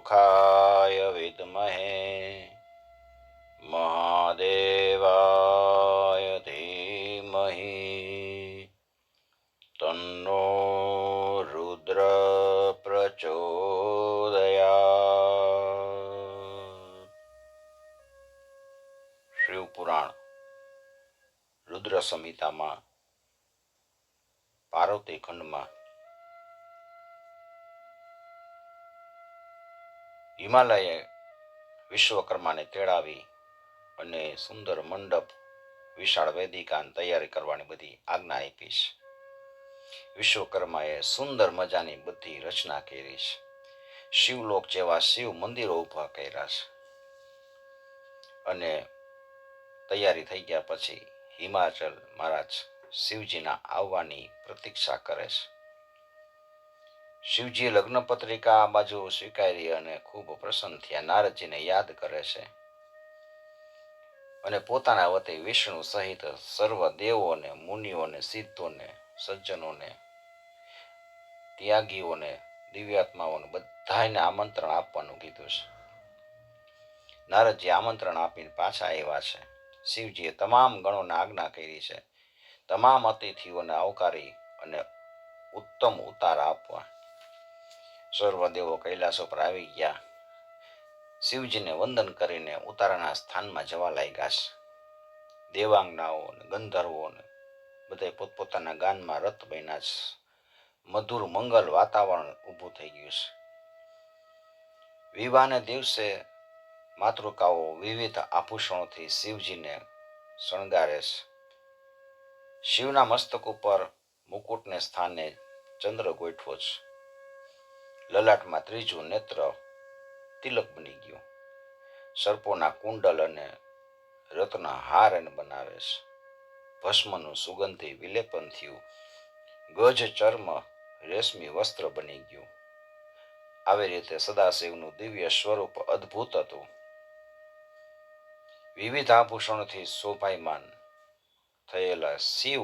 मुखाय विद्महे महादेवाय धीमहि तन्नो रुद्र प्रचोदयात्। शिवपुराण रुद्र संहिता में पार्वती खंड में हिमालये विश्वकर्मा ने तेड़ावी અને સુંદર મંડપ વિશાળ વેદિકાની તૈયારી કરવાની બધી આજ્ઞા આપી છે. વિશ્વકર્માએ સુંદર મજાની બધી રચના કરી છે. શિવલોક જેવા શિવ મંદિરો ઊભા કર્યા છે. અને તૈયારી થઈ ગયા પછી હિમાચલ મહારાજ શિવજીના આવવાની પ્રતીક્ષા કરે છે. શિવજીએ લગ્ન પત્રિકા આ બાજુ સ્વીકારી અને ખૂબ પ્રસન્ન થયા. નારદજીને યાદ કરે છે અને પોતાના વતે વિષ્ણુ સહિત સર્વ દેવોને, મુનિઓને, સિદ્ધોને, સજ્જનોને, ત્યાગીઓને, દિવ્યાત્માઓને બધાને આમંત્રણ આપવાનું કીધું છે. નારદજી આમંત્રણ આપીને પાછા આવ્યા છે. શિવજીએ તમામ ગણોને આજ્ઞા કરી છે તમામ અતિથિઓને આવકારી અને ઉત્તમ ઉતારા આપવા. સર્વ દેવો કૈલાસ ઉપર આવી ગયા. શિવજીને વંદન કરીને ઉતારાના સ્થાનમાં જવા લાગ્યા છે. દેવાંગનાઓ ગંધર્વો બધા પોતપોતાના ગાનમાં રત બન્યા છે. મધુર મંગલ વાતાવરણ ઊભું થઈ ગયું છે. વિવાહને દિવસે માતૃકાઓ વિવિધ આભૂષણોથી શિવજીને શણગારે છે. શિવના મસ્તક ઉપર મુકુટને સ્થાને ચંદ્ર ગોઠવો છે. લલાટમાં ત્રીજું નેત્ર તિલક બની ગયું. સર્પોના કુંડલ અને રત્ન હાર બનાવે છે. ભસ્મનું સુગંધી વિલેપન થયું. ગજ ચર્મ રેશમી વસ્ત્ર બની ગયું. આવી રીતે સદાશિવનું દિવ્ય સ્વરૂપ અદ્ભુત હતું. વિવિધ આભૂષણોથી શોભાયમાન થયેલા શિવ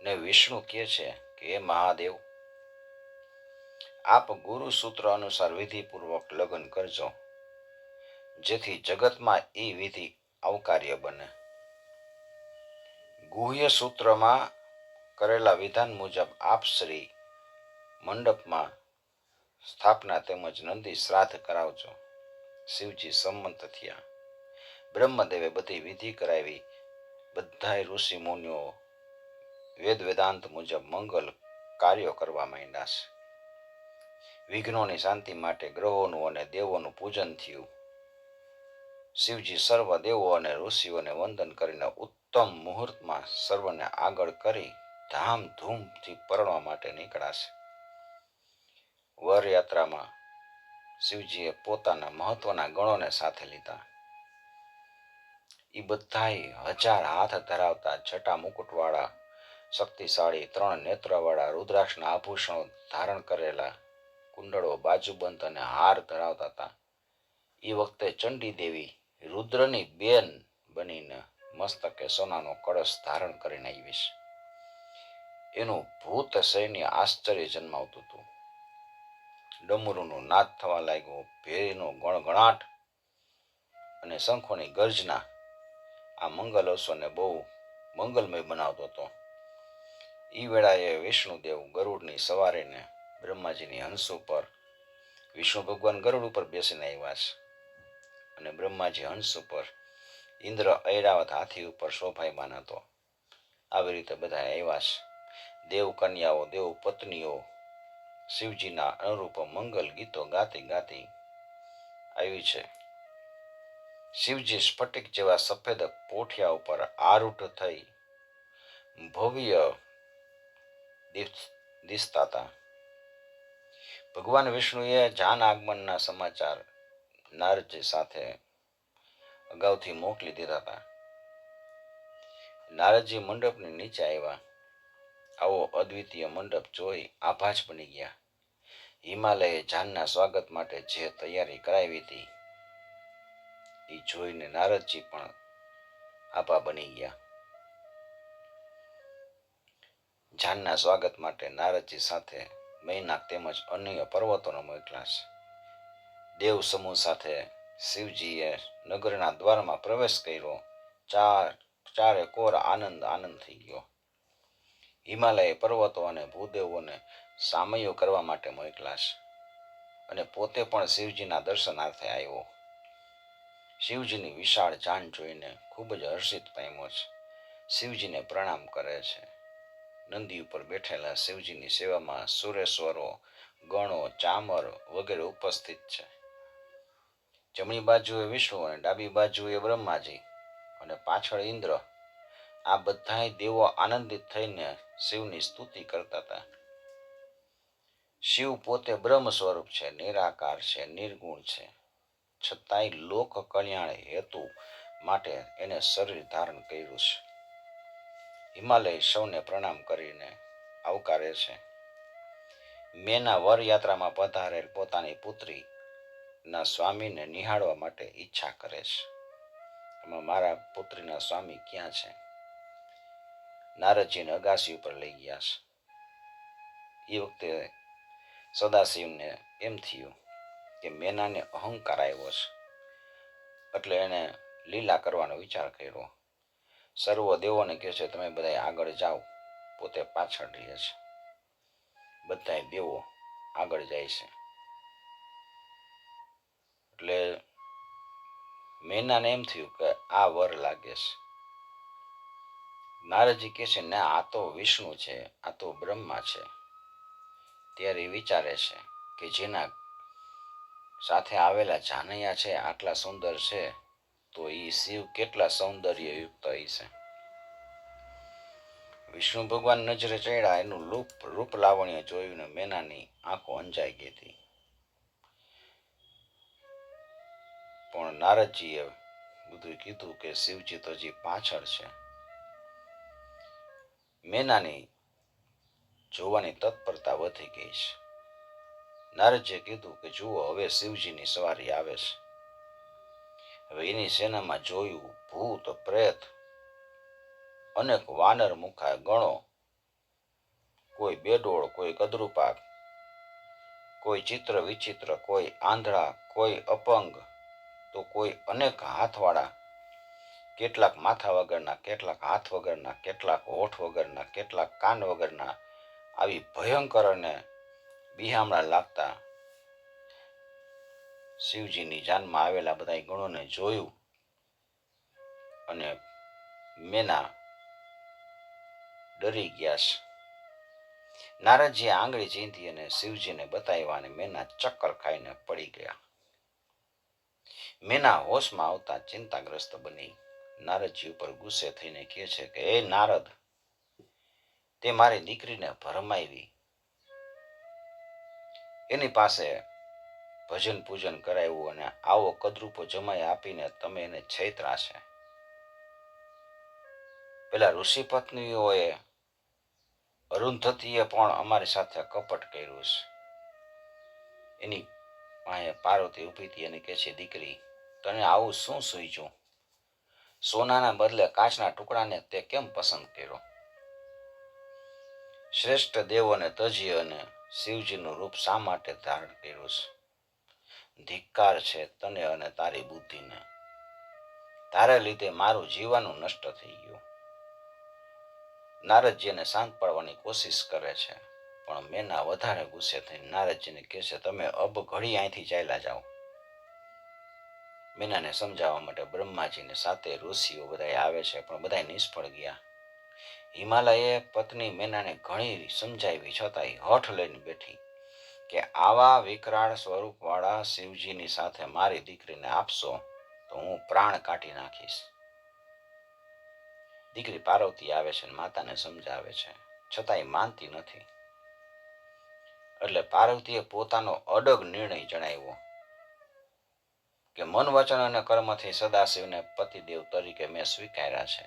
ને વિષ્ણુ કહે છે કે હે મહાદેવ, આપ ગુરુ સૂત્ર અનુસાર વિધિપૂર્વક લગ્ન કરજો, જેથી જગતમાં એ વિધિ આવકાર્ય બને. ગુહ્ય સૂત્રમાં કરેલા વિધાન મુજબ આપ શ્રી મંડપમાં સ્થાપના તેમજ નંદી શ્રાદ્ધ કરાવજો. શિવજી સંમત થયા. બ્રહ્મદેવે બધી વિધિ કરાવી. બધાય ઋષિ મુનિઓ વેદ વેદાંત મુજબ મંગલ કાર્યો કરવા માંડ્યા છે. વિઘ્નોની શાંતિ માટે ગ્રહોનું અને દેવોનું પૂજન થયું. શિવજી સર્વ દેવો અને ઋષિઓને વંદન કરીને ઉત્તમ મુહૂર્તમાં સર્વને આગળ કરી ધામધૂમથી પરણવા માટે નીકળ્યા છે. વરયાત્રામાં શિવજીએ પોતાના મહત્વના ગણોને સાથે લીધા. એ બધાય 1000 હાથ ધરાવતા જટા મુકુટવાળા, શક્તિશાળી 3 નેત્રવાળા, રુદ્રાક્ષના આભૂષણો ધારણ કરેલા, કુંડળો, બાજુબંધ અને હાર ધરાવતા હતા. એ વખતે ચંડી દેવી રુદ્રની બેન બનીને મસ્તકે સોનાનો કળશ ધારણ કરીને આવી છે. એનું ભૂત સૈન્ય આશ્ચર્ય જન્માવતું હતું. ડમરૂનું નાદ થવા લાગ્યું. ભેરીનો ગણગણાટ અને શંખોની ગર્જના આ મંગલોત્સવને બહુ મંગલમય બનાવતો હતો. એ વેળાએ વિષ્ણુદેવ ગરુડની સવારીને બ્રહ્માજીની હંસ ઉપર, વિષ્ણુ ભગવાન ગરુડ ઉપર બેસીને આવ્યા છે અને બ્રહ્માજી હંસ ઉપર, ઇન્દ્ર ઐરાવત હાથી ઉપર શોભાયમાન હતો. આવી રીતે બધા આવ્યા છે. દેવ કન્યાઓ, દેવ પત્નીઓ શિવજીના અનુરૂપ મંગલ ગીતો ગાતી ગાતી આવી છે. શિવજી સ્ફટિક જેવા સફેદ પોઠિયા ઉપર આરૂઢ થઈ ભવ્ય દિસતા હતા. ભગવાન વિષ્ણુએ જાન આગમનના સમાચાર નારદજી સાથે અગાઉથી મોકલી દીધા હતા. નારદજી મંડપની નીચે આવ્યા. આવો અદ્વિતીય મંડપ જોઈ આભાસ બની ગયા. હિમાલયે જાનના સ્વાગત માટે જે તૈયારી કરાવી હતી એ જોઈને નારદજી પણ આભા બની ગયા. જાનના સ્વાગત માટે નારદજી સાથે મૈનાક તેમજ અન્ય પર્વતોનો મોકલ્યા છે. દેવ સમૂહ સાથે શિવજીએ નગરના દ્વારમાં પ્રવેશ કર્યો. ચારે કોર આનંદ આનંદ થઈ ગયો. હિમાલય પર્વતો અને ભૂદેવોને સામયો કરવા માટે મોકલાશ અને પોતે પણ શિવજીના દર્શનાર્થે આવ્યો. શિવજીની વિશાળ જાન જોઈને ખૂબ જ હર્ષિત પામ્યો છે. શિવજીને પ્રણામ કરે છે. નંદી ઉપર બેઠેલા શિવજીની સેવામાં સુરેશ્વરો, ગણો, ચામર વગેરે ઉપસ્થિત છે. જમણી બાજુએ વિષ્ણુ અને ડાબી બાજુએ બ્રહ્માજી અને પાછળ ઇન્દ્ર. આ બધા દેવો આનંદિત થઈને શિવની સ્તુતિ કરતા હતા. શિવ પોતે બ્રહ્મ સ્વરૂપ છે, નિરાકાર છે, નિર્ગુણ છે. છતાંય લોક કલ્યાણ હેતુ માટે એને શરીર ધારણ કર્યું છે. હિમાલય સૌને પ્રણામ કરીને આવકારે છે. મેના વર યાત્રામાં પધારેલ પોતાની પુત્રી ના સ્વામીને નિહાળવા માટે ઈચ્છા કરે છે. એમાં મારા પુત્રીના સ્વામી ક્યાં છે? નારદજીને અગાસી ઉપર લઈ ગયા છે. એ વખતે સદાશિવને એમ થયું કે મેનાને અહંકાર આવ્યો છે, એટલે એને લીલા કરવાનો વિચાર કર્યો. સર્વ દેવોને કહે છે તમે બધા આગળ જાઓ, પોતે પાછળ રહે છે. બધા દેવો આગળ જાય છે. એટલે મેનાને એમ થયું કે આ વર લાગે છે. નારદજી કહે છે ના, આ તો વિષ્ણુ છે, આ તો બ્રહ્મા છે. ત્યારે વિચારે છે કે જેના સાથે આવેલા જાનૈયા છે આટલા સુંદર છે, તો એ શિવ કેટલા સૌંદર્ય યુક્ત હશે. વિષ્ણુ ભગવાન નજરે ચડ્યા. એનું રૂપ લાવણ્ય જોયું મેનાની આંખો અંજાઈ ગઈ હતી. પણ નારદજીએ બધું કીધું કે શિવજી તો હજી પાછળ છે. મેનાની જોવાની તત્પરતા વધી ગઈ છે. નારદજીએ કીધું કે જુઓ, હવે શિવજીની સવારી આવે છે. હવે એની સેનામાં જોયું ભૂત, પ્રેત, અનેક વાનર મુખા ગણો, કોઈ બેડોળ, કોઈ કદરૂપા, કોઈ ચિત્ર વિચિત્ર, કોઈ આંધળા, કોઈ અપંગ, તો કોઈ અનેક હાથવાળા, કેટલાક માથા વગરના, કેટલાક હાથ વગરના, કેટલાક હોઠ વગરના, કેટલાક કાન વગરના, આવી ભયંકર અને બિહામણા લાગતા શિવજીની જાનમાં આવેલા બધા ગણોને જોયું અને મેના ડરી ગયા છે. નારદજીએ આંગળી ચીંધી અને શિવજીને બતાવ્યા અને મેના ચક્કર ખાઈને પડી ગયા. મેના હોશમાં આવતા ચિંતાગ્રસ્ત બની નારદજી ઉપર ગુસ્સે થઈને કહે છે કે હે નારદ, તે મારી દીકરીને ભરમાવી, એની પાસે ભજન પૂજન કરાવ્યું અને આવો કદરૂપો જમાઈ આપીને તમે એને છેતરા છે. પેલા ઋષિ પત્નીઓએ અરુંધતીએ પણ અમારી સાથે કપટ કર્યું છે. એની પાર્વતી ઉભી હતી અને કહે છે દીકરી, તને આવું શું સૂઝ્યું? સોનાના બદલે કાચના ટુકડાને તે કેમ પસંદ કર્યો? શ્રેષ્ઠ દેવોને તજી અને શિવજીનું રૂપ શા માટે ધારણ કર્યું છે? ધિક્કાર છે તને અને તારી બુદ્ધિને. તારે લીધે મારું જીવવાનું નષ્ટ થઈ ગયું. નારદજીને શાંત પાડવાની કોશિશ કરે છે, પણ મેના વધારે ગુસ્સે થઈને નારદજીને કહે છે તમે અબ ઘડી અહીંથી ચાલ્યા જાઓ. મેનાને સમજાવવા માટે બ્રહ્માજીને સાથે ઋષિઓ બધા આવે છે, પણ બધા નિષ્ફળ ગયા. હિમાલયે પત્ની મેનાને ઘણી સમજાવી, છતાંય હઠ લઈને બેઠી કે આવા વિકરાળ સ્વરૂપ વાળા શિવજીની સાથે મારી દીકરીને આપશો તો હું પ્રાણ કાઢી નાખીશ. દીકરી પાર્વતી આવે છે અને માતાને સમજાવે છે, છતાંય માનતી નથી. એટલે પાર્વતીએ પોતાનો અડગ નિર્ણય જણાવ્યો કે મન, વચન અને કર્મથી સદાશિવને પતિદેવ તરીકે મેં સ્વીકાર્યા છે.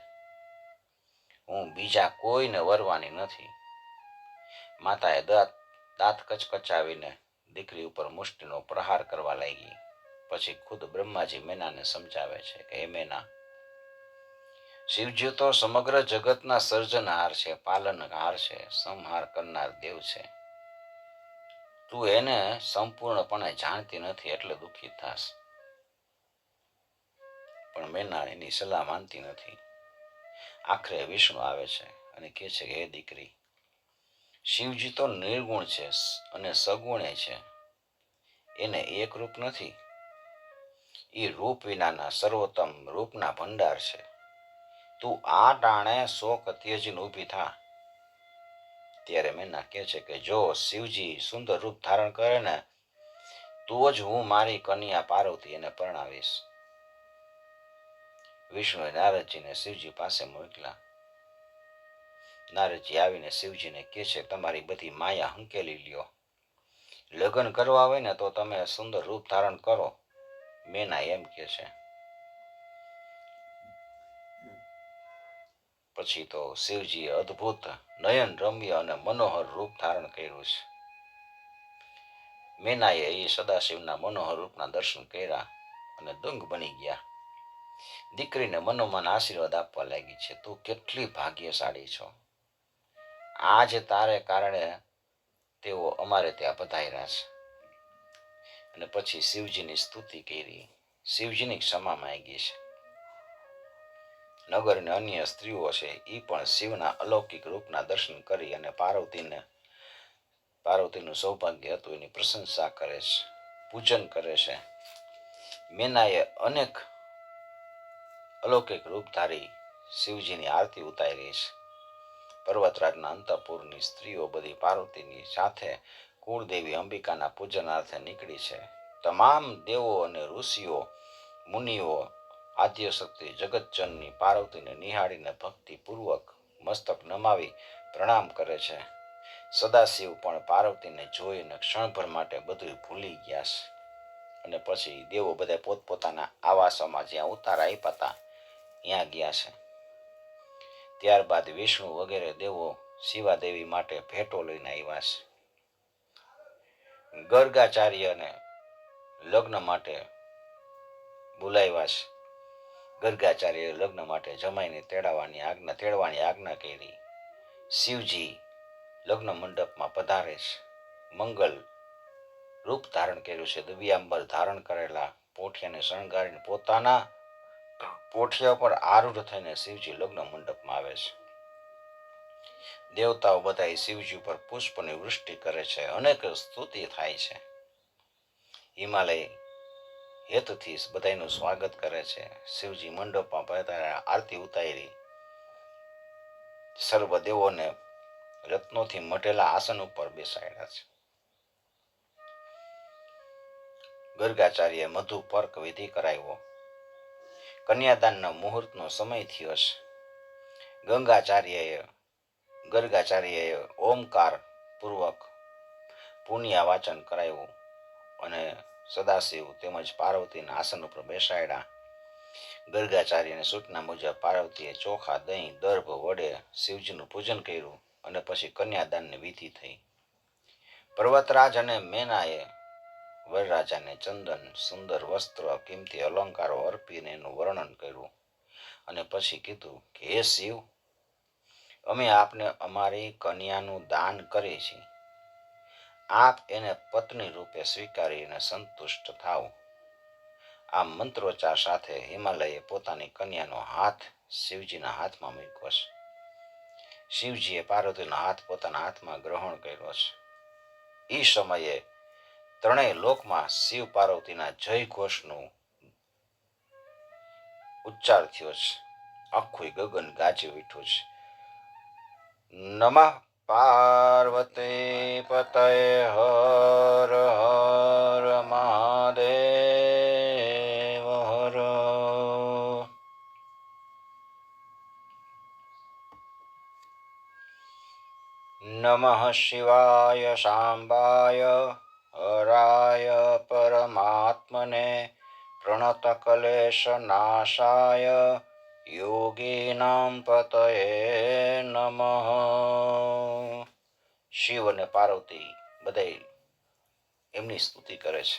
હું બીજા કોઈને વરવાની નથી. માતાએ દાંત કચકચાવીને દીકરી ઉપર મુષ્ટિનો પ્રહાર કરવા લાગી. પછી ખુદ બ્રહ્માજી મેનાને સમજાવે છે કે હે મેના, શિવજી તો સમગ્ર જગતના સર્જનહાર છે, પાલનહાર છે, સંહાર કરનાર દેવ છે. તું એને સંપૂર્ણપણે જાણતી નથી એટલે દુઃખી થાસ. પણ મેના એની સલાહ માનતી નથી. આખરે વિષ્ણુ આવે છે અને કહે છે કે હે દીકરી, શિવજી તો નિર્ગુણ છે અને સગુણે છે. એને એક રૂપ નથી. એ રૂપ વિનાના સર્વોત્તમ રૂપના ભંડાર છે. તું આ ટાણે શોક ત્યજીને ઊભી થા. ત્યારે મેના કહે છે કે જો શિવજી સુંદર રૂપ ધારણ કરે ને તો જ હું મારી કન્યા પાર્વતી એને પરણાવીશ. વિષ્ણુએ નારદજીને શિવજી પાસે મોકલ્યા. નારદજી આવીને શિવજીને કહે છે તમારી બધી માયા હંકેલી લ્યો. લગ્ન કરવા હોય ને તો તમે સુંદર રૂપ ધારણ કરો. મેના એમ કહે છે. પછી તો શિવજીએ અદ્ભુત નયન રમ્ય અને મનોહર રૂપ ધારણ કર્યું છે. મેનાએ એ સદાશિવના મનોહર રૂપના દર્શન કર્યા અને દંગ બની ગયા. દીકરીને મનોમન આશીર્વાદ આપવા લાગી છે. તું કેટલી ભાગ્યશાળી છો. આજે તારે કારણે તેઓ અમારે ત્યાં પધાર્યા છે. અને પછી શિવજીની સ્તુતિ કરી, શિવજીની ક્ષમા માંગી છે. નગરની અન્ય સ્ત્રીઓ છે એ પણ શિવના અલૌકિક રૂપના દર્શન કરી અને પાર્વતીનું સૌભાગ્ય હતું એની પ્રશંસા કરે છે, પૂજન કરે છે. મેનાએ અનેક અલૌકિક રૂપ ધારી શિવજીની આરતી ઉતારી છે. પર્વતરાજના અંતઃપુરની સ્ત્રીઓ બધી પાર્વતીની સાથે કુળદેવી અંબિકાના પૂજનાર્થે નીકળી છે. તમામ દેવો અને ઋષિઓ મુનિઓ આદ્યશક્તિ જગતજનની પાર્વતીને નિહાળીને ભક્તિપૂર્વક મસ્તક નમાવી પ્રણામ કરે છે. સદાશિવ પણ પાર્વતીને જોઈને ક્ષણભર માટે બધું ભૂલી ગયા છે. અને પછી દેવો બધા પોતપોતાના આવાસોમાં જ્યાં ઉતારા આપ્યા હતા ત્યાં ગયા છે. ત્યારબાદ વિષ્ણુ વગેરે દેવો શિવાદેવી માટે ભેટો લઈને આવ્યા છે. ગર્ગાચાર્યને લગ્ન માટે બોલાવ્યા છે. ગર્ગાચાર્યએ લગ્ન માટે જમાઈને તેડવાની આજ્ઞા કરી. શિવજી લગ્ન મંડપમાં પધારે છે. મંગલ રૂપ ધારણ કર્યું છે. દિવ્યાંબર ધારણ કરેલા પોઠિયાને શણગારીને પોતાના પોઠિયા પર આરૂઢ થઈને શિવજી લગ્ન મંડપમાં આવે છે. દેવતાઓ બધા શિવજી ઉપર પુષ્પની વૃષ્ટિ કરે છે. અનેક સ્તુતિ થાય છે. હિમાલય હેતથી બધાનું સ્વાગત કરે છે. શિવજી મંડપમાં પધાર્યા, આરતી ઉતારી. સર્વ દેવોને રત્નોથી મઢેલા આસન ઉપર બેસાડ્યા છે. ગર્ગાચાર્ય મધુ પર્ક વિધિ કરાવ્યો. કન્યાદાનનો મુહૂર્તનો સમય થયો છે. ગર્ગાચાર્યએ ઓમકાર પૂર્વક પુણ્ય વાચન કરાવ્યું અને સદાશિવ તેમજ પાર્વતીના આસન ઉપર બેસાડ્યા. ગર્ગાચાર્યની સૂચના મુજબ પાર્વતીએ ચોખા, દહીં, દર્ભ વડે શિવજીનું પૂજન કર્યું અને પછી કન્યાદાનની વિધિ થઈ. પર્વતરાજ અને મેનાએ વરરાજાને ચંદન, સુંદર વસ્ત્ર, કિંમતી અલંકારો અર્પીને એનું વર્ણન કર્યું અને પછી કીધું કે હે શિવ, અમે આપને અમારી કન્યાનું દાન કરીએ છીએ. આપ એને પત્ની રૂપે સ્વીકારીને સંતુષ્ટ થાવ. આ મંત્રોચ્ચાર સાથે હિમાલયે પોતાની કન્યાનો હાથ શિવજીના હાથમાં મૂક્યો છે. શિવજીએ પાર્વતીનો હાથ પોતાના હાથમાં ગ્રહણ કર્યો છે. એ સમયે ત્રણેય લોકમાં શિવ પાર્વતીના જય ઘોષનું ઉચ્ચાર થયો છે. આખું ગગન ગાજી ઉઠ્યું છે. નમઃ પાર્વતી પતય હર હર મહાદેવ હર. નમઃ શિવાય શાંબાય હરાય પરમાત્મને પ્રણતકલેશનાશાય યોગીનામ પતયે નમઃ. શિવ અને પાર્વતી બધા એમની સ્તુતિ કરે છે.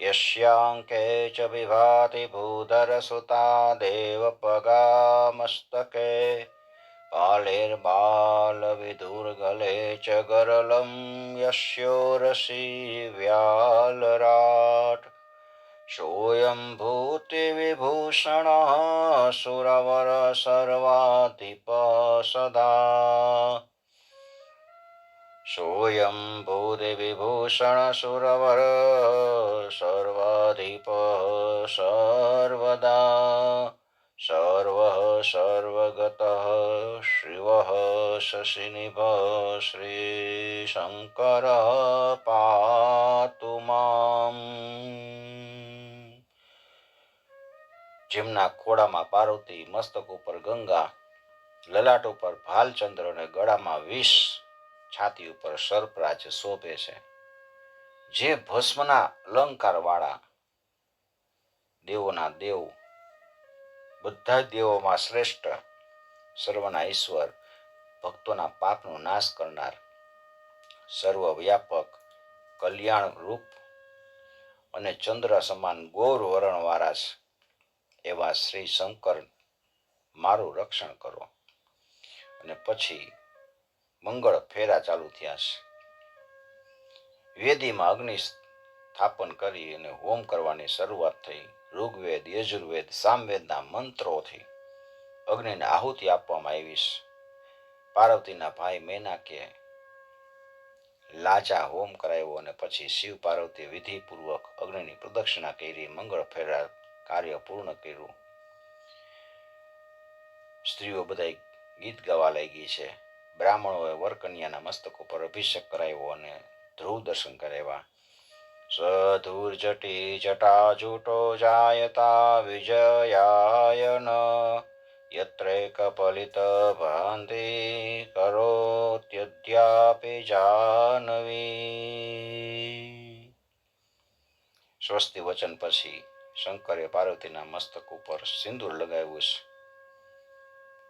યસ્યાંકે ચ વિભાતિ ભૂધર સુતા દેવ પગા મસ્તકે પાલેર્બાલ વિધુર ગલે ચ ગરલમ યસ્યોરસી વ્યાલરાટ સોયં ભૂતિ વિભૂષણ સુરવર સર્વાધિપ સદા સોયં ભૂતિ વિભૂષણ સુરવર સર્વાધિપ સર્વદા સર્વ સર્વગત શિવ શશિનિભ શ્રી શંકર પાતુ મામ. જેમના ખોળામાં પાર્વતી, મસ્તક ઉપર ગંગા, લલાટ ઉપર ભાલચંદ્ર અને ગળામાં વિષ, છાતી ઉપર સર્પરાજ શોભે છે. જે ભસ્મના અલંકાર વાળા દેવોના દેવ, બધા દેવોમાં શ્રેષ્ઠ, સર્વના ઈશ્વર, ભક્તોના પાપનો નાશ કરનાર, સર્વવ્યાપક, કલ્યાણ રૂપ અને ચંદ્ર સમાન ગૌર વરણ વાળા એવા શ્રી શંકર મારું રક્ષણ કરો. અને પછી મંગળ ફેરા ચાલુ થયા છે. વેદીમાં અગ્નિ સ્થાપન કરી અને હોમ કરવાની શરૂઆત થઈ. ઋગ્વેદ, યજુર્વેદ, સામવેદના મંત્રોથી અગ્નિને આહુતિ આપવામાં આવી છે. પાર્વતીના ભાઈ મેનાકે લાજા હોમ કરાવ્યો અને પછી શિવ પાર્વતી વિધિપૂર્વક અગ્નિની પ્રદક્ષિણા કરી, મંગળ ફેરા કાર્ય પૂર્ણ કર્યું. સ્ત્રીઓ બધા ગીત ગાવા લાગી છે. બ્રાહ્મણોએ વરકન્યાના મસ્તક ઉપર અભિષેક કરાવ્યો અને ધ્રુવ દર્શન કરાવ્યા. સધુર્જટી જટા જૂટો જાયતા વિજયાયન યત્રેક પલિત ભાંતિ કરોત્યદ્યાપી જાનવી. સ્વસ્તિ વચન પછી શંકરે પાર્વતીના મસ્તક ઉપર સિંદૂર લગાવ્યું છે.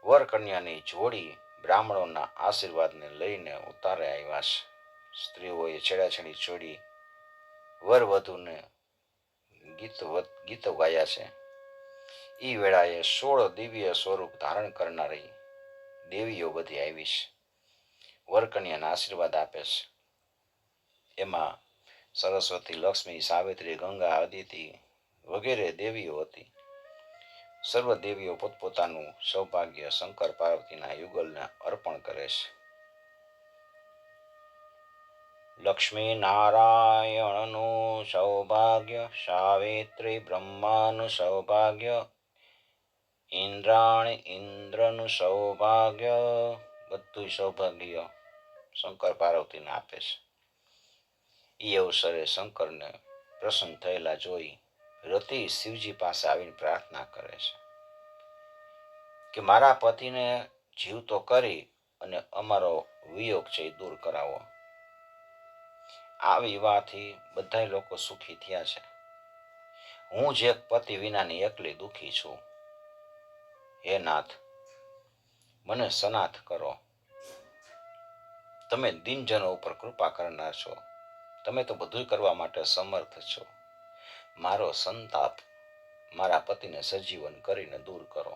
વર કન્યાની જોડી બ્રાહ્મણોના આશીર્વાદને લઈને ઉતારે આવ્યા છે. સ્ત્રીઓએ છેડાછેડી જોડી વર વધુને ગીતો ગાયા છે. ઈ વેળાએ 16 દિવ્ય સ્વરૂપ ધારણ કરનારી દેવીઓ બધી આવી છે. વરકન્યાના આશીર્વાદ આપે છે. એમાં સરસ્વતી, લક્ષ્મી, સાવિત્રી, ગંગા, અદિતિ વગેરે દેવીઓ હતી. સર્વ દેવીઓ પોતપોતાનું સૌભાગ્ય શંકર પાર્વતીના યુગલને અર્પણ કરે છે. લક્ષ્મી નારાયણનું સૌભાગ્ય, સાવિત્રી બ્રહ્માનું સૌભાગ્ય, ઇન્દ્રાણી ઇન્દ્રનું સૌભાગ્ય, બધું સૌભાગ્ય શંકર પાર્વતીને આપે છે. એ અવસરે શંકરને પ્રસન્ન થયેલા જોઈ રતિ શિવજી પાસે આવીને પ્રાર્થના કરે છે કે મારા પતિને જીવતો કરી અને અમારો વિયોગ છે એ દૂર કરાવો. આ વિવાહથી બધા લોકો સુખી થયા છે. હું જ એક પતિ વિનાની એકલી દુઃખી છું. હે નાથ, મને સનાથ કરો. તમે દિનજનો ઉપર કૃપા કરનાર છો. તમે તો બધું કરવા માટે સમર્થ છો. મારો સંતાપ મારા પતિને સજીવન કરીને દૂર કરો.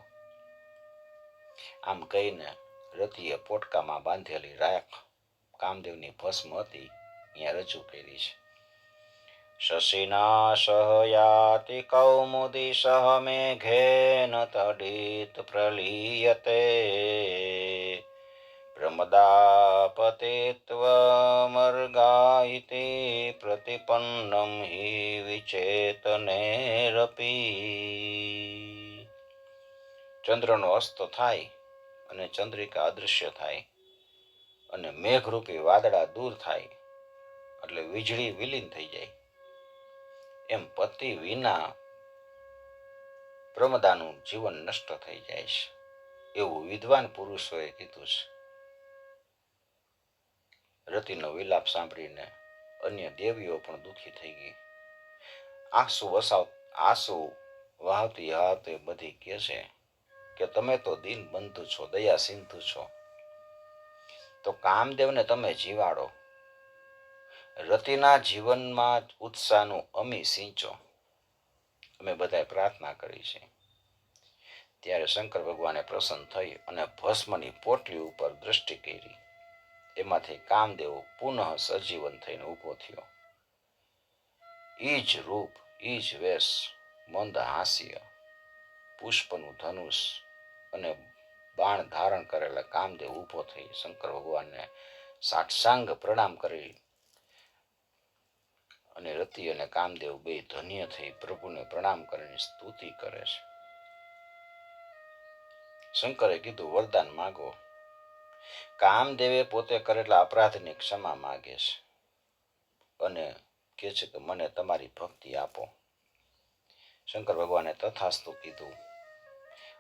આમ કહીને રતિએ પોટકામાં બાંધેલી રાખ કામદેવની ભસ્મ હતી અહીંયા રજૂ કરી છે. શશિના સહયાતિ કૌમુદી સહ મેઘેન તડિત પ્રલીયતે પ્રમદાપતિત્વમર્ગાઇતિ પ્રતિપન્નમ હિ વિચેતનેરપી. ચંદ્રનો અસ્ત થાય અને ચંદ્રિકા અદૃશ્ય થાય અને મેઘરૂપી વાદળા દૂર થાય એટલે વીજળી વિલીન થઈ જાય, એમ પતિ વિના પ્રમદાનું જીવન નષ્ટ થઈ જાય છે એવું વિદ્વાન પુરુષોએ કીધું છે. રતિનો વિલાપ સાંભળીને અન્ય દેવીઓ પણ દુઃખી થઈ ગઈ. આંસુ વહાવતી બધી કહે છે કે તમે તો દીન બંધુ છો, દયા સિંધુ છો, તો કામદેવને તમે જીવાડો. રતિના જીવનમાં ઉત્સાહનું અમી સિંચો. અમે બધાએ પ્રાર્થના કરી છે. ત્યારે શંકર ભગવાને પ્રસન્ન થઈ અને ભસ્મની પોટલી ઉપર દ્રષ્ટિ કરી એમાંથી કામદેવ પુનઃ સજીવન થઈને ઊભો થયો. ઈ જ રૂપ, ઈ જ વેશ, મંદ હાસ્ય, પુષ્પનું ધનુષ અને બાણ ધારણ કરેલા કામદેવ ઊભો થઈ શંકર ભગવાનને સાષ્ટાંગ પ્રણામ કરી અને રતિ અને કામદેવ બે ધન્ય થઈ પ્રભુને પ્રણામ કરીને સ્તુતિ કરે છે. શંકરે કીધું, વરદાન માગો. કામદેવે પોતે કરેલા અપરાધની ક્ષમા માગે છે અને કહે છે કે મને તમારી ભક્તિ આપો. શંકર ભગવાને તથાસ્તુ કીધું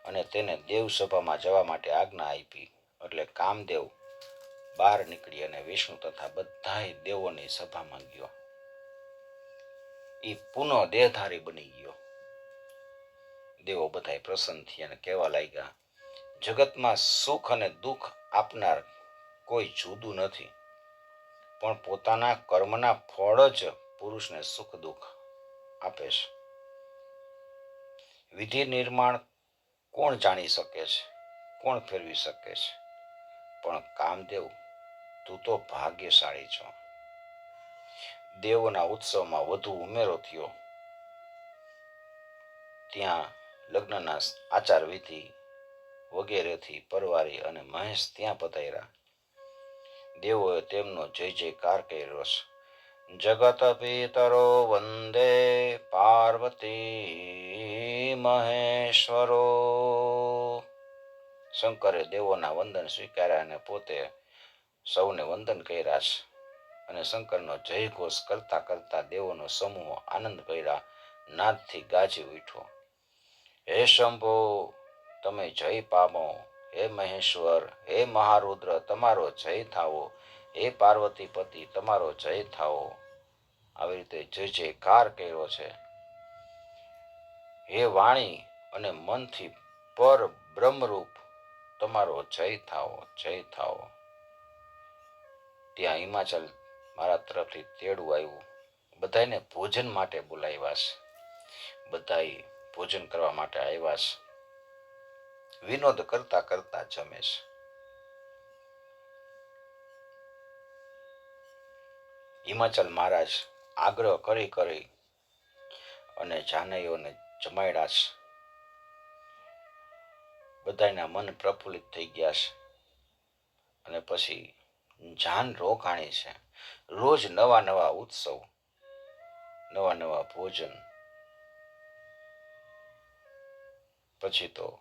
અને તેને દેવસભામાં જવા માટે આજ્ઞા આપી. એટલે કામદેવ બહાર નીકળી અને વિષ્ણુ તથા બધાય દેવોની સભામાં ગયો. એ પુનઃ દેહધારી બની ગયો. દેવો બધા પ્રસન્ન થયા અને કહેવા લાગ્યા, જગતમાં સુખ અને દુઃખ આપનાર કોઈ જુદું નથી, પણ પોતાના કર્મના ફળ જ પુરુષને સુખ દુઃખ આપે છે. વિધિ નિર્માણ કોણ જાણી શકે છે, કોણ ફેરવી શકે છે? પણ કામદેવ, તું તો ભાગ્યશાળી છો. દેવોના ઉત્સવમાં વધુ ઉમેરો થયો. ત્યાં લગ્નના આચાર વિધિ વગેરેથી પરવારી અને મહેશ ત્યાં પધાર્યા. દેવોએ તેમનો જય જયકાર કર્યો છે. જગત પિતરો વંદે પાર્વતી મહેશ્વરો. શંકરે દેવોના વંદન સ્વીકાર્યા અને પોતે સૌને વંદન કર્યા છે. અને શંકરનો જય ઘોષ કરતા કરતા દેવોનો સમૂહ આનંદ કર્યા નાદથી ગાજી ઉઠ્યો. હે શંભો, તમે જય પામો. હે મહેશ્વર, હે મહારુદ્ર, તમારો જય થાવો. હે પાર્વતીપતિ, તમારો જય થાવો. આવી રીતે જય જયકાર કર્યો છે. હે વાણી અને મનથી પર બ્રહ્મરૂપ, તમારો જય થાવો, જય થાવો. ત્યાં હિમાચલ મારા તરફથી તેડું આવ્યું. બધાને ભોજન માટે બોલાવ્યા છે. બધા ભોજન કરવા માટે આવ્યા છે. વિનોદ કરતા કરતા જમે છે. હિમાચલ મહારાજ આગ્રહ કરી કરી અને જાનૈયોને જમાડ્યા છે. બધાના મન પ્રફુલ્લિત થઈ ગયા છે. અને પછી જાન રોકાણી છે. રોજ નવા નવા ઉત્સવ, નવા નવા ભોજન. પછી તો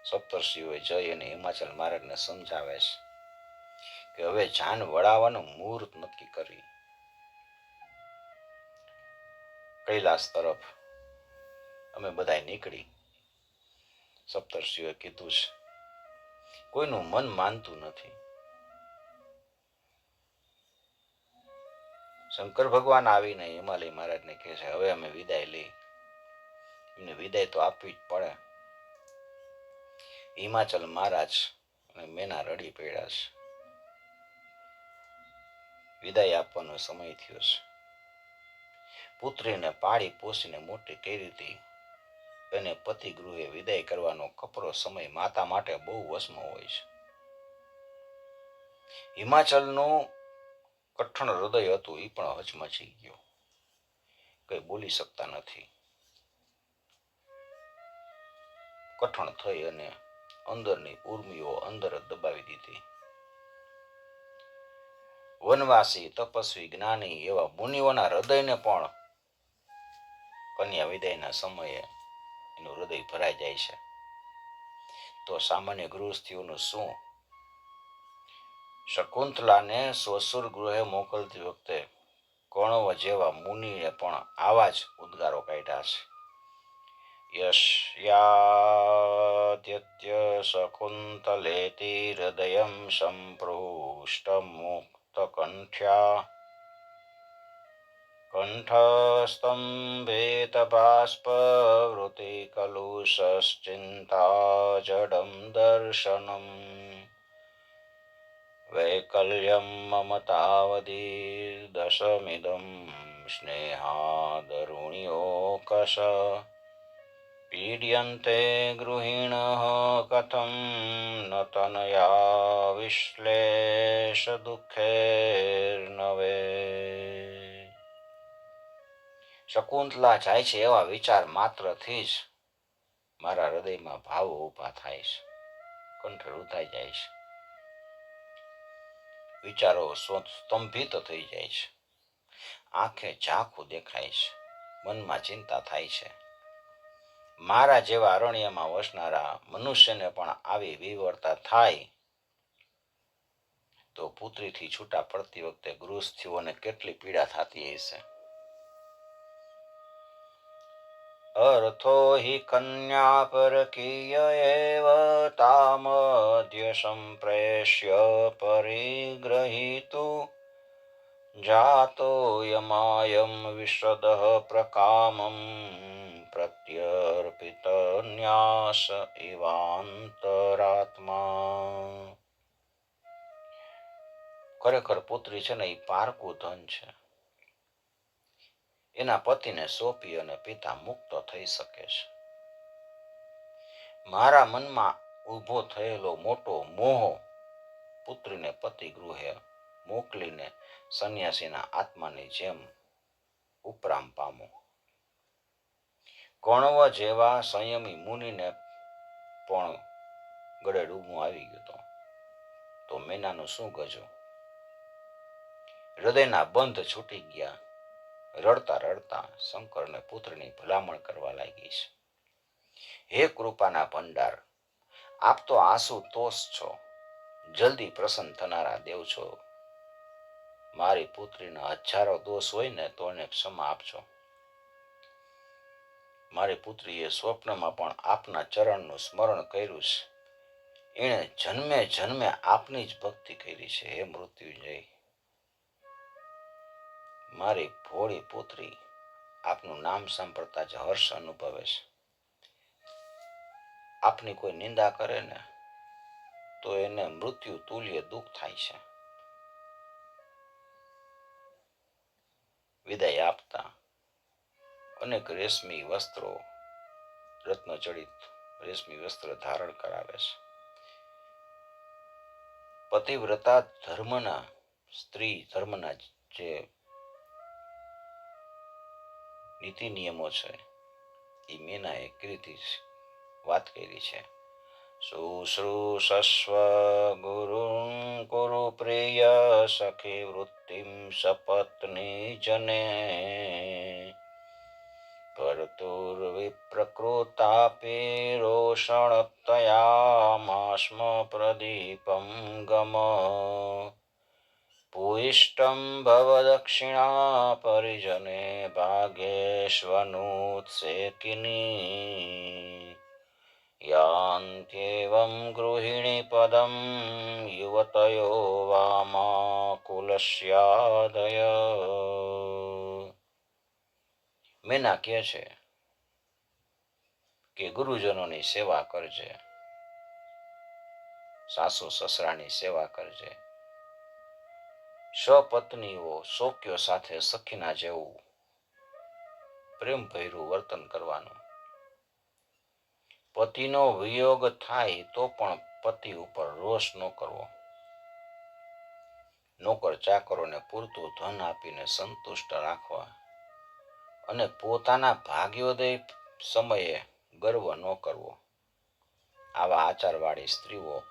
સપ્તર્ષિઓએ જઈ અને હિમાચલ મહારાજને સમજાવે છે કે હવે જાન વળાવવાનું મુહૂર્ત નક્કી કરી કૈલાસ તરફ અમે બધા નીકળી. સપ્તર્ષિઓએ કીધું છે, કોઈનું મન માનતું નથી. શંકર ભગવાન આવીને હિમાલય મહારાજને કહે છે, હવે અમે વિદાય લઈ. એમને વિદાય તો આપવી જ પડે. હિમાચલ મહારાજ અને મેના રડી પડ્યા છે. વિદાય આપવાનો સમય થયો છે. પુત્રીને પાળી પોષીને મોટી કરી હતી. એને પતિ ગૃહે વિદાય કરવાનો કપરો સમય માતા માટે બહુ વસમો હોય છે. હિમાચલનું કઠણ હૃદય હતું, એ પણ હચમચી ગયો. કઈ બોલી શકતા નથી. કઠણ થઈ અને અંદરની ઉર્મિઓ અંદર જ દબાવી દીધી. વનવાસી, તપસ્વી, જ્ઞાની એવા મુનિઓના હૃદયને પણ કન્યા વિદાયના સમયે એનું હૃદય ભરાઈ જાય છે. તો સામાન્ય ગૃહસ્થીઓનું શું? શકુંતલાને સસુર ગૃહે મોકલતી વખતે કણવ જેવા મુનિએ પણ આવા જ ઉદ્ગારો કાઢ્યા છે. યસ્યાદ્યત્ય શકુંતલેતિ હૃદયં સંપૃષ્ટ મુક્ત કંઠ્યા કંઠસ્તંભેત બાષ્પવૃતિ કલુષશ્ચિંતા જડમ દર્શનમ વૈકલ્યમ મમતાવધિર્દશમિદં સ્નેહાદરુણ્યોકશ. પીડ્યન્તે ગૃહિણ કથમ ન તનયા વિશ્લેષ દુઃખેર્નવે. શકુંતલા જાય છે એવા વિચાર માત્રથી જ મારા હૃદયમાં ભાવો ઊભા થાય છે, કંઠ રૂધાઈ જાય છે, વિચારો સ્તંભિત થઈ જાય છે, આંખે ઝાંખું દેખાય છે, મનમાં ચિંતા થાય છે. મારા જેવા અરણ્યમાં વસનારા મનુષ્યને પણ આવી વિવરતા થાય તો પુત્રીથી છૂટા પડતી વખતે ગૃહસ્થીઓને કેટલી પીડા થતી હશે. અર્થો હિ કન્યા પરકીય એવ તામધ્ય સંપ્રેષ્ય પરિગ્રહીતુ જાતો યમાયમ વિશદ પ્રકામમ પ્રત્યર્પિત ન્યાસ ઇવાંતરાત્મા. ખરેખર પુત્રી છે ને એ પારકું ધન છે. એના પતિને સોંપી અને પિતા મુક્ત થઈ શકે છે. મારા મનમાં ઊભો થયેલો મોટો મોહ પુત્રીને પતિ ગૃહે મોકલીને સંન્યાસીના આત્માની જેમ ઉપરામ પામો. કણવ જેવા સંયમી મુનિને પણ ગળે ડૂબું આવી ગયું તો મેનાનું શું ગજું. હૃદયના બંધ છૂટી ગયા. રડતા રડતા શંકરને પુત્રની ભલામણ કરવા લાગી છે. હે કૃપાના ભંડાર, આપ તો આંસુ તોષ છો, જલ્દી પ્રસન્ન થનારા દેવ છો. મારી પુત્રીના હજારો દોષ હોય ને તો એને ક્ષમા આપજો. મારી પુત્રીએ સ્વપ્નમાં પણ આપના ચરણનું સ્મરણ કર્યું છે. એણે જન્મે જન્મે આપની જ ભક્તિ કરી છે. હે મૃત્યુંજય, મારી ભોળી પુત્રી આપનું નામ સાંભળતા જ હર્ષ અનુભવે છે. આપની કોઈ નિંદા કરે ને તો એને મૃત્યુ તુલ્ય દુઃખ થાય છે. વિદાય આપતા અનેક રેશમી વસ્ત્રો, રત્નજડિત રેશમી વસ્ત્ર ધારણ કરાવે છે. પતિવ્રતા ધર્મના, સ્ત્રી ધર્મના જે નીતિ નિયમો છે એ મેનાએ કીર્તિ વાત કરી છે. શુશ્રૂષસ્વ ગુરું કુરુ પ્રિય સખી વૃત્તિમ સપત્ની જને કર્તુર્વિપ્રકૃતાપી રોષણતયામાસ્મ પ્રદીપમ ગમ ભૂયિષ્ટં ભવદક્ષિણા પરિજને ભાગ્યેષ્વનુત્સેકિની યાન્ત્યેવં ગૃહિણી પદમ યુવતયો વામાકુલસ્યાદય. મેના કહે છે કે ગુરુજનોની સેવા કરજે, સાસુ સસરાની સેવા કરજે, સ્વપત્નીઓ શોક્યો સાથે સખીના જેવું પ્રેમ ભર્યું વર્તન કરવાનું. પતિનો વિયોગ થાય તો પણ પતિ ઉપર રોષ ન કરવો. નોકર ચાકરોને પૂરતું ધન આપીને સંતુષ્ટ રાખવા અને પોતાના ભાગ્યોદય સમયે ગર્વ ન કરવો. આવા આચારવાળી સ્ત્રીઓ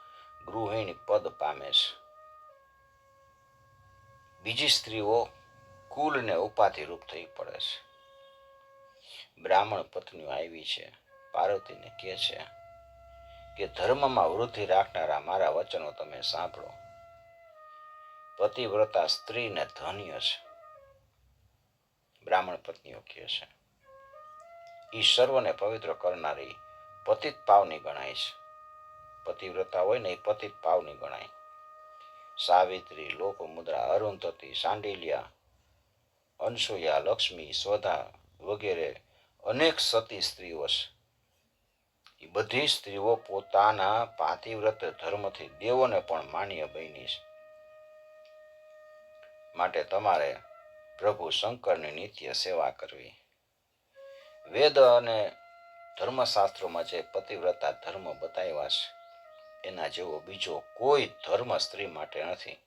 ગૃહિણી પદ પામે છે. બીજી સ્ત્રીઓ કુલને ઉપાધિરૂપ થઈ પડે છે. બ્રાહ્મણ પત્નીઓ આવી છે. પાર્વતીને કહે છે કે ધર્મમાં વૃદ્ધિ રાખનારા મારા વચનો તમે સાંભળો. પતિવ્રતા સ્ત્રીને ધન્ય છે. બ્રાહ્મણ પત્નીઓ કહે છે ઈ સર્વને પવિત્ર કરનારી પતિત પાવની ગણાય છે. પતિવ્રતા હોય ને એ પતિત પાવની ગણાય. સાવિત્રી, લોપમુદ્રા, અરુંધતી, સાંડિલ્યા, અનસૂયા, લક્ષ્મી, સ્વધા વગેરે અનેક સતી સ્ત્રીઓ છે. એ બધી સ્ત્રીઓ પોતાના પાતિવ્રત ધર્મથી દેવોને પણ માન્ય બની છે. માટે તમારે પ્રભુ શંકરની નિત્ય સેવા કરવી. વેદ અને ધર્મશાસ્ત્રોમાં જે પતિવ્રતા ધર્મ બતાવ્યા છે એના જેવો બીજો કોઈ ધર્મ સ્ત્રી માટે નથી.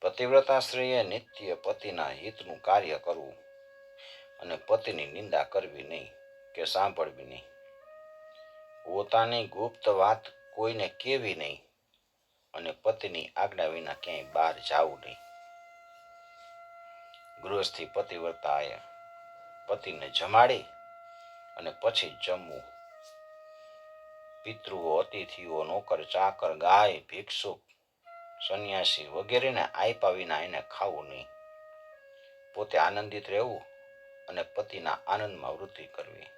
પતિવ્રતા સ્ત્રીએ નિત્ય પતિના હિતનું કાર્ય કરવું અને પતિની નિંદા કરવી નહીં કે સાંભળવી નહીં. પોતાની ગુપ્ત વાત કોઈને કહેવી નહીં અને પતિની આજ્ઞા વિના ક્યાંય બહાર જવું નહીં. ગૃહસ્થી પતિવ્રતાએ પતિને જમાડી અને પછી જમવું. પિતૃઓ, અતિથિઓ, નોકર ચાકર, ગાય, ભિક્ષુક, સંન્યાસી વગેરેને આપ્યા વિના એને ખાવું નહીં. પોતે આનંદિત રહેવું અને પતિના આનંદમાં વૃદ્ધિ કરવી.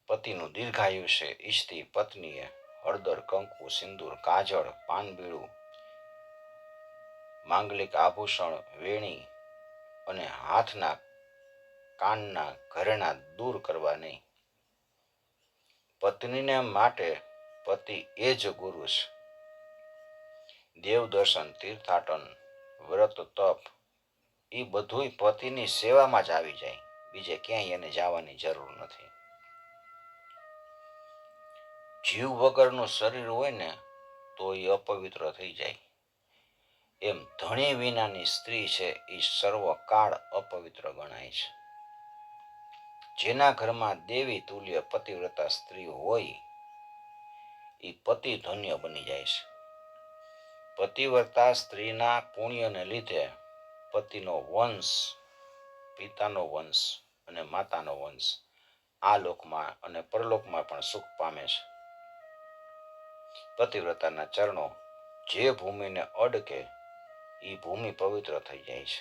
પતિનું દીર્ઘાયુષ્ય ઈચ્છતી પત્નીએ હળદર, કંકુ, સિંદૂર, કાજળ, પાનબીડું, માંગલિક આભૂષણ, વેણી અને હાથના કાનના ઘરેણા દૂર કરવા નહીં. પત્નીને માટે પતિ એ જ ગુરુ છે. દેવદર્શન, તીર્થાટન, વ્રત, તપ એ બધું પતિની સેવામાં જ આવી જાય. બીજે ક્યાંય એને જવાની જરૂર નથી. જીવ વગરનું શરીર હોય ને તો એ અપવિત્ર થઈ જાય. એમ ધણી વિનાની સ્ત્રી છે એ સર્વકાળ અપવિત્ર ગણાય છે. જેના ઘરમાં દેવી તુલ્ય પતિવ્રતા સ્ત્રી હોય એ પતિ ધન્ય બની જાય છે. પતિવ્રતા સ્ત્રીના પુણ્યને લીધે પતિનો વંશ, પિતાનો વંશ અને માતાનો વંશ આ લોકમાં અને પરલોકમાં પણ સુખ પામે છે. પતિવ્રતાના ચરણો જે ભૂમિને અડકે એ ભૂમિ પવિત્ર થઈ જાય છે.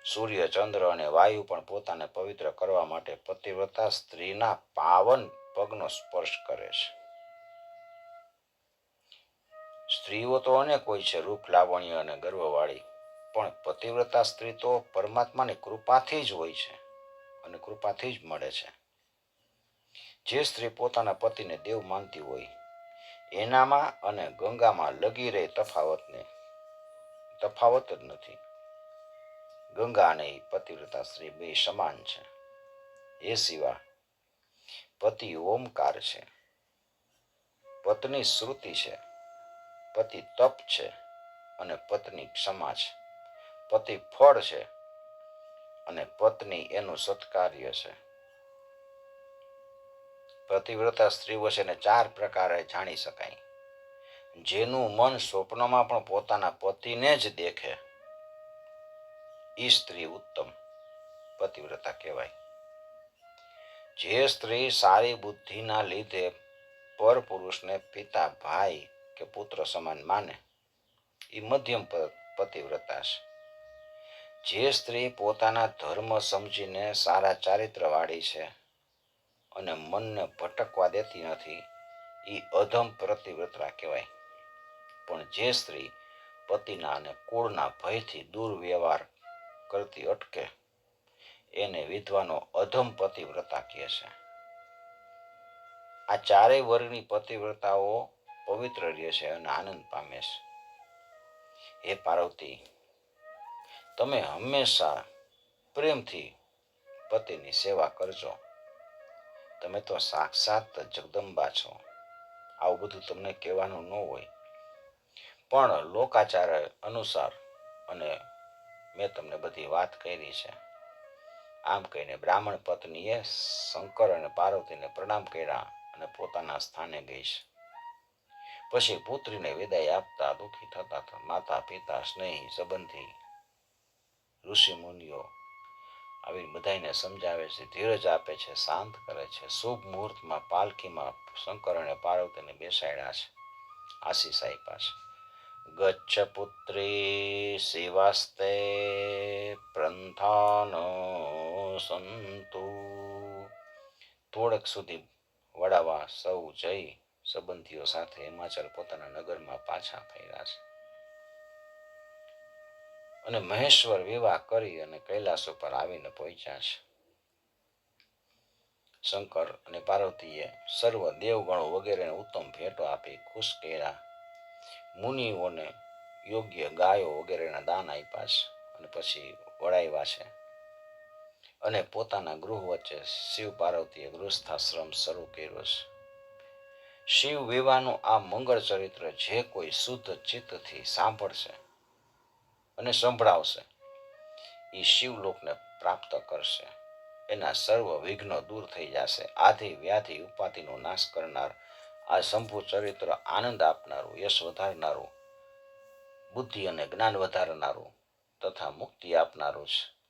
સૂર્ય, ચંદ્ર અને વાયુ પણ પોતાને પવિત્ર કરવા માટે પતિવ્રતા સ્ત્રીના પાવન પગનો સ્પર્શ કરે છે. સ્ત્રીઓ તો અનેક હોય છે, રૂપ, લાવણ્ય અને ગર્વવાળી, પણ પતિવ્રતા સ્ત્રી તો પરમાત્માની કૃપાથી જ હોય છે અને કૃપાથી જ મળે છે. જે સ્ત્રી પોતાના પતિને દેવ માનતી હોય એનામાં અને ગંગામાં લગી રહે તફાવત જ નથી. ગંગા અને પતિવ્રતા સ્ત્રી બે સમાન છે. એ સિવાય પતિ ઓમકાર છે, પત્ની શ્રુતિ છે, પતિ તપ છે અને પત્ની ક્ષમા છે. પતિ ફળ છે અને પત્ની એનું સત્કાર્ય છે. પતિવ્રતા સ્ત્રીઓ છે ને 4 પ્રકારે જાણી શકાય. જેનું મન સ્વપ્નમાં પણ પોતાના પતિને જ દેખે એ સ્ત્રી ઉત્તમ પતિવ્રતા કહેવાય. જે સ્ત્રી સારી બુદ્ધિના લીધે પર પુરુષને પિતા, ભાઈ કે પુત્ર સમાન માને એ મધ્યમ પતિવ્રતા છે. જે સ્ત્રી પોતાના ધર્મ સમજીને સારા ચારિત્ર વાળી છે અને મનને ભટકવા દેતી નથી એ અધમ પતિવ્રતા કહેવાય. પણ જે સ્ત્રી પતિના અને કુળના ભયથી દુર્વ્યવહાર કરતી અટકે એને વિધવાનો અધમ પતિવ્રતા કહે છે. આ 4 વર્ગની પતિવ્રતાઓ પવિત્ર રહે છે અને આનંદ પામે છે. હે પાર્વતી, તમે હંમેશા પ્રેમથી પતિની સેવા કરજો. તમે તો સાક્ષાત જગદંબા છો. આવું બધું તમને કહેવાનું ન હોય, પણ લોકાચાર અનુસાર અને મેં તમને બધી વાત કરી છે. આમ કહીને બ્રાહ્મણ પત્નીએ શંકર અને પાર્વતીને પ્રણામ કર્યા અને પોતાના સ્થાને ગઈ છે. પછી પુત્રીને વિદાય આપતા દુઃખી થતા માતા, પિતા, સ્નેહી, સંબંધી, ઋષિ મુનિઓ આવી બધાને સમજાવે છે, ધીરજ આપે છે, શાંત કરે છે. શુભ મુહૂર્તમાં પાલખીમાં શંકર અને પાર્વતીને બેસાડ્યા છે, આશીષ આપ્યા છે. ગચ્છ પુત્રી સેવાસ્તે પ્રંથાન સંતુ. થોડક સુધી વડાવા સૌ જઈ સંબંધીઓ સાથે હિમાચલ પોતાના નગરમાં પાછા ફર્યા છે અને મહેશ્વર વિવાહ કરી અને કૈલાસ ઉપર આવીને પહોંચ્યા છે. શંકર અને પાર્વતીએ સર્વ દેવગણો વગેરેને ઉત્તમ ભેટો આપી ખુશ કર્યા. મુનિઓને યોગ્ય ગાયો વગેરેના દાન આપ્યા છે અને પછી વળાવ્યા છે. અને પોતાના ગૃહ વચ્ચે શિવ પાર્વતીએ ગૃહસ્થાશ્રમ શરૂ કર્યો છે. શિવ વિવાહનું આ મંગળ ચરિત્ર જે કોઈ શુદ્ધ ચિત્તથી સાંભળશે અને સંભળાવશે એ શિવલોકને પ્રાપ્ત કરશે. એના સર્વ વિઘ્નો દૂર થઈ જશે. આધિ વ્યાધિ ઉપાધિનો નાશ કરનાર આ શંભુ ચરિત્ર આનંદ આપનારું, યશ વધારનારું, બુદ્ધિ અને જ્ઞાન વધારનારું તથા મુક્તિ આપનારું છે.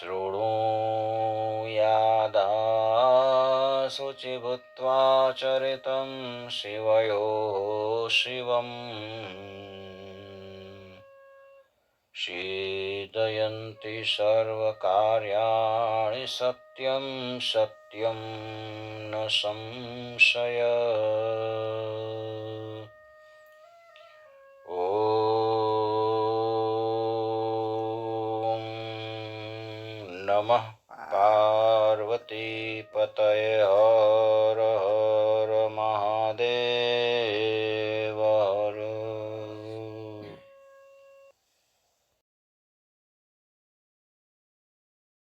શૃણુયાદા શુચિ ભૂત્વા ચરિતં શિવયો શિવમ સિદ્ધયન્તિ સર્વકાર્યાણિ સત્યં સત્યં ન સંશય. ઓમ નમઃ પાર્વતી પતયે હર હર મહાદેવ.